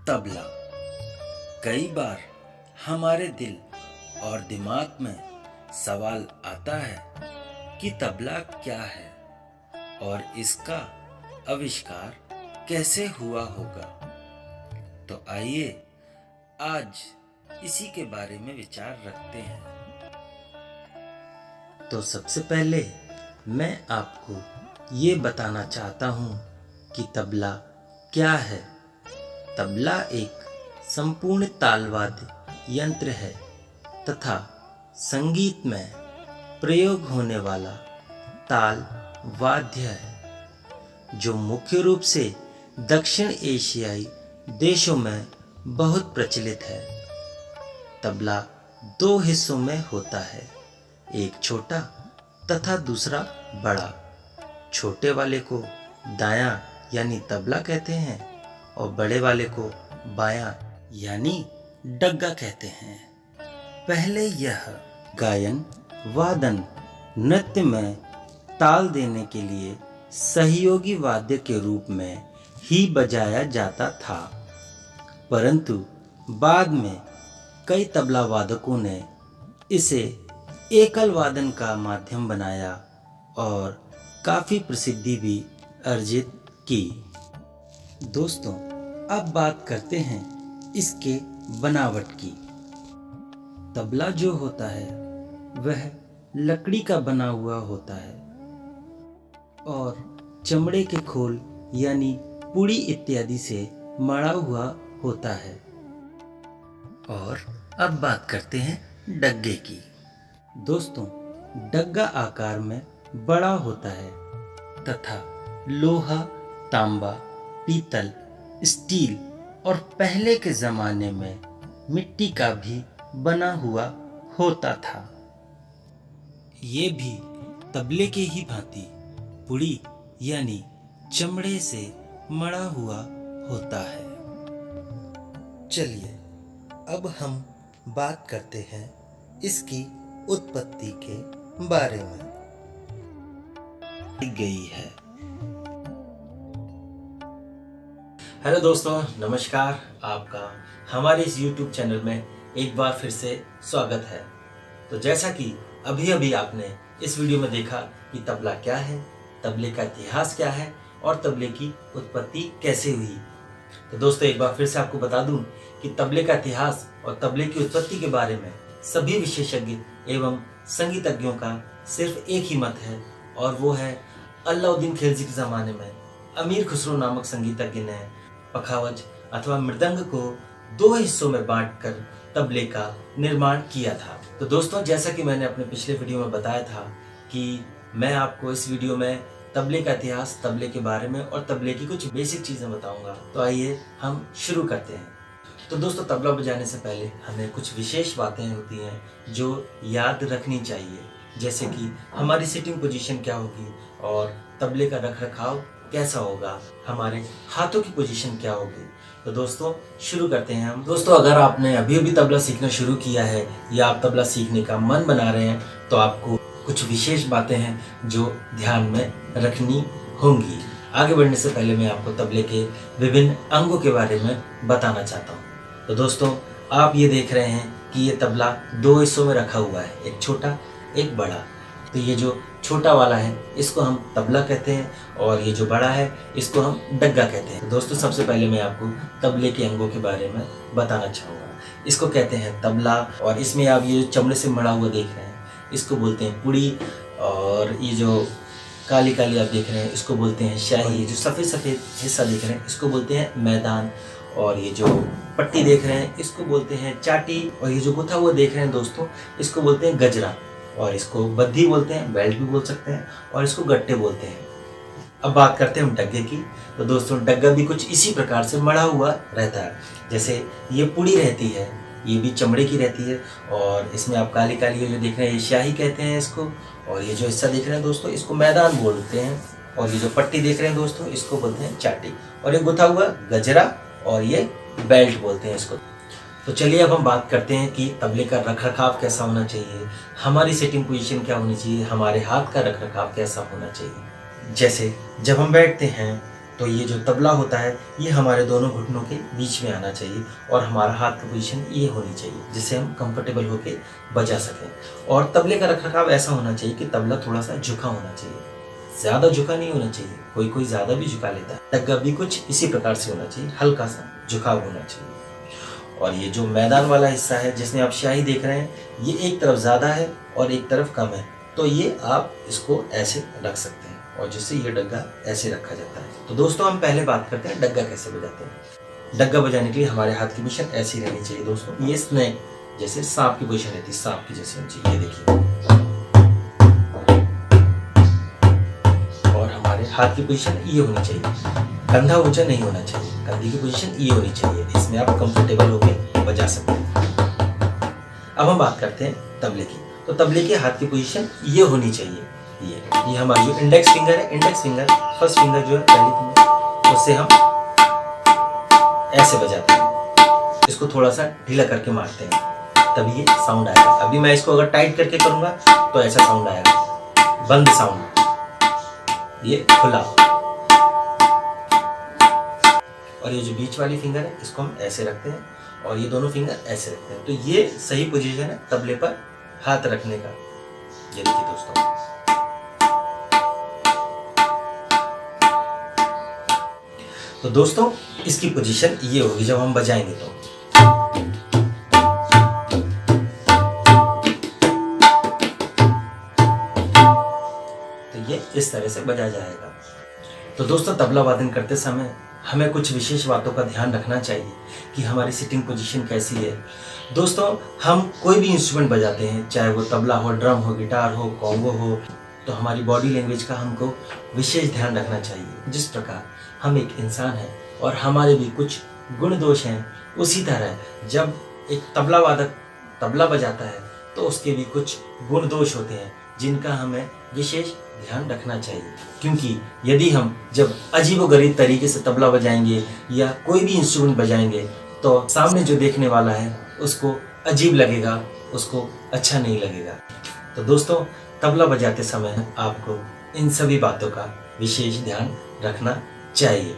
तबला। कई बार हमारे दिल और दिमाग में सवाल आता है कि तबला क्या है और इसका आविष्कार कैसे हुआ होगा। तो आइए आज इसी के बारे में विचार रखते हैं। तो सबसे पहले मैं आपको ये बताना चाहता हूँ कि तबला क्या है। तबला एक संपूर्ण तालवाद्य यंत्र है तथा संगीत में प्रयोग होने वाला ताल वाद्य है, जो मुख्य रूप से दक्षिण एशियाई देशों में बहुत प्रचलित है। तबला दो हिस्सों में होता है, एक छोटा तथा दूसरा बड़ा। छोटे वाले को दायां यानी तबला कहते हैं और बड़े वाले को बायां यानी डग्गा कहते हैं। पहले यह गायन, वादन, नृत्य में ताल देने के लिए सहयोगी वाद्य के रूप में ही बजाया जाता था, परंतु बाद में कई तबला वादकों ने इसे एकल वादन का माध्यम बनाया और काफी प्रसिद्धि भी अर्जित की। दोस्तों, अब बात करते हैं इसके बनावट की। तबला जो होता है वह लकड़ी का बना हुआ होता है और चमड़े के खोल यानी पुड़ी इत्यादि से मढ़ा हुआ होता है। और अब बात करते हैं डग्गे की। दोस्तों, डग्गा आकार में बड़ा होता है तथा लोहा, तांबा, पीतल, स्टील और पहले के जमाने में मिट्टी का भी बना हुआ होता था। ये भी तबले के ही भांति पुड़ी यानी चमड़े से मढ़ा हुआ होता है। चलिए अब हम बात करते हैं इसकी उत्पत्ति के बारे में। गई है। हेलो दोस्तों, नमस्कार। आपका हमारे इस YouTube चैनल में एक बार फिर से स्वागत है। तो जैसा कि अभी अभी आपने इस वीडियो में देखा कि तबला क्या है, तबले का इतिहास क्या है और तबले की उत्पत्ति कैसे हुई। तो दोस्तों, एक बार फिर से आपको बता दूं कि तबले का इतिहास और तबले की उत्पत्ति के बारे में सभी विशेषज्ञ एवं संगीतज्ञों का सिर्फ एक ही मत है, और वो है अलाउद्दीन खिलजी के ज़माने में अमीर खुसरो नामक संगीतज्ञ ने पखावज अथवा मृदंग को दो हिस्सों में बांटकर तबले का निर्माण किया था। तो दोस्तों, जैसा कि मैंने अपने पिछले वीडियो में बताया था कि मैं आपको इस वीडियो में तबले का इतिहास, तबले के बारे में और तबले की कुछ बेसिक चीज़ें बताऊंगा। तो आइए हम शुरू करते हैं। तो दोस्तों, तबला बजाने से पहले हमें कुछ विशेष बातें होती हैं जो याद रखनी चाहिए, जैसे कि हमारी सिटिंग पोजीशन क्या होगी और तबले का रख रखाव कैसा होगा, हमारे हाथों की पोजीशन क्या होगी। तो दोस्तों, शुरू करते हैं हम। दोस्तों, अगर आपने अभी अभी तबला सीखना शुरू किया है या आप तबला सीखने का मन बना रहे हैं, तो आपको कुछ विशेष बातें हैं जो ध्यान में रखनी होंगी। आगे बढ़ने से पहले मैं आपको तबले के विभिन्न अंगों के बारे में बताना चाहता हूँ। तो दोस्तों, आप ये देख रहे हैं कि ये तबला दो हिस्सों में रखा हुआ है, एक छोटा एक बड़ा। तो ये जो छोटा वाला है इसको हम तबला कहते हैं और ये जो बड़ा है इसको हम डग्गा कहते हैं। तो दोस्तों, सबसे पहले मैं आपको तबले के अंगों के बारे में बताना चाहूँगा। इसको कहते हैं तबला, और इसमें आप ये चमड़े से मढ़ा हुआ देख रहे हैं इसको बोलते हैं पुड़ी, और ये जो काली काली आप देख रहे हैं इसको बोलते हैं शाही। ये जो सफ़ेद सफ़ेद हिस्सा देख रहे हैं इसको बोलते हैं मैदान, और ये जो पट्टी देख रहे हैं इसको बोलते हैं चाटी, और ये जो गुथा हुआ देख रहे हैं दोस्तों इसको बोलते हैं गजरा, और इसको बद्धी बोलते हैं, बेल्ट भी बोल सकते हैं, और इसको गट्टे बोलते हैं। अब बात करते हैं हम डग्गे की। तो दोस्तों, डग्गा भी कुछ इसी प्रकार से मढ़ा हुआ रहता है। जैसे ये पुड़ी रहती है, ये भी चमड़े की रहती है, और इसमें आप काली काली ये जो देख रहे हैं ये शाही कहते हैं इसको, और ये जो हिस्सा देख रहे हैं दोस्तों इसको मैदान बोलते हैं, और ये जो पट्टी देख रहे हैं दोस्तों इसको बोलते हैं चाटी, और ये गुथा हुआ गजरा, और ये बेल्ट बोलते हैं इसको। तो चलिए अब हम बात करते हैं कि तबले का रखरखाव कैसा होना चाहिए, हमारी सेटिंग पोजीशन क्या होनी चाहिए, हमारे हाथ का रखरखाव कैसा होना चाहिए। जैसे जब हम बैठते हैं तो ये जो तबला होता है ये हमारे दोनों घुटनों के बीच में आना चाहिए और हमारा हाथ की पोजीशन ये होनी चाहिए जिससे हम कंफर्टेबल होके बजा सकें। और तबले का रखरखाव ऐसा होना चाहिए कि तबला थोड़ा सा झुका होना चाहिए, ज़्यादा झुका नहीं होना चाहिए, कोई कोई ज़्यादा भी झुका लेता है। डग्गा भी कुछ इसी प्रकार से होना चाहिए, हल्का सा झुकाव होना चाहिए। और ये जो मैदान वाला हिस्सा है जिसमें आप शाही देख रहे हैं, ये एक तरफ ज़्यादा है और एक तरफ कम है, तो ये आप इसको ऐसे रख सकते हैं और जिससे ये डग्गा ऐसे रखा जाता है। तो दोस्तों हम पहले बात करते हैं डग्गा कैसे बजाते हैं। डग्गा बजाने के लिए हमारे हाथ की पोजीशन ऐसी रहनी चाहिए दोस्तों। ये स्नेक जैसे सांप की पोजीशन रहती है, सांप की जैसे होनी चाहिए, ये देखिए। और हमारे हाथ की पोजीशन ये होनी चाहिए, कंधा ऊंचा नहीं होना चाहिए, कंधे की पोजीशन ये होनी चाहिए, इसमें आप कंफर्टेबल होकर बजा सकते हैं। अब हम बात करते हैं तबले की। तो तबले के हाथ की पोजीशन ये होनी चाहिए। ये हमारी जो इंडेक्स फिंगर है, इंडेक्स फिंगर फर्स्ट फिंगर जो है पहली फिंगर, उससे हम ऐसे बजाते हैं, इसको थोड़ा सा ढीला करके मारते हैं, तभी ये साउंड आएगा। अभी मैं इसको अगर टाइट करके करूंगा तो ऐसा साउंड आएगा, बंद साउंड, ये खुला। और ये जो बीच वाली फिंगर है इसको हम ऐसे रखते हैं और ये दोनों फिंगर ऐसे रखते हैं। तो ये सही पोजीशन है तबले पर हाथ रखने का। ये देखिए दोस्तों, तो दोस्तों इसकी पोजीशन ये होगी जब हम बजाएंगे तो। ये इस तरह से बजा जाएगा। तो दोस्तों तबला वादन करते समय हमें कुछ विशेष बातों का ध्यान रखना चाहिए कि हमारी सिटिंग पोजीशन कैसी है। दोस्तों हम कोई भी इंस्ट्रूमेंट बजाते हैं, चाहे वो तबला हो, ड्रम हो, गिटार हो, कॉन्गो हो, तो हमारी बॉडी लैंग्वेज का हमको विशेष ध्यान रखना चाहिए। जिस प्रकार हम एक इंसान हैं और हमारे भी कुछ गुण दोष हैं, उसी तरह जब एक तबला वादक तबला बजाता है तो उसके भी कुछ गुण दोष होते हैं जिनका हमें विशेष ध्यान रखना चाहिए। क्योंकि यदि हम जब अजीबोगरीब तरीके से तबला बजाएंगे या कोई भी इंस्ट्रूमेंट बजाएंगे तो सामने जो देखने वाला है उसको अजीब लगेगा, उसको अच्छा नहीं लगेगा। तो दोस्तों तबला बजाते समय आपको इन सभी बातों का विशेष ध्यान रखना चाहिए।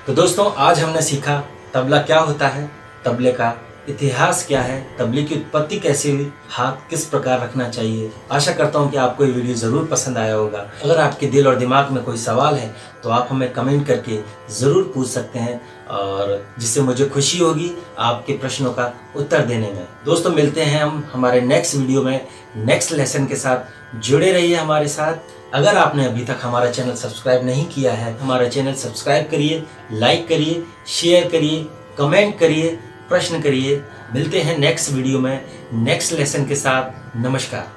तो दोस्तों आज हमने सीखा तबला क्या होता है, तबले का इतिहास क्या है, तबले की उत्पत्ति कैसे हुई, हाथ किस प्रकार रखना चाहिए। आशा करता हूँ कि आपको ये वीडियो ज़रूर पसंद आया होगा। अगर आपके दिल और दिमाग में कोई सवाल है तो आप हमें कमेंट करके ज़रूर पूछ सकते हैं और जिससे मुझे खुशी होगी आपके प्रश्नों का उत्तर देने में। दोस्तों मिलते हैं हम हमारे नेक्स्ट वीडियो में नेक्स्ट लेसन के साथ। जुड़े रहिए हमारे साथ। अगर आपने अभी तक हमारा चैनल सब्सक्राइब नहीं किया है, हमारा चैनल सब्सक्राइब करिए, लाइक करिए, शेयर करिए, कमेंट करिए, प्रश्न करिए। मिलते हैं नेक्स्ट वीडियो में नेक्स्ट लेसन के साथ। नमस्कार।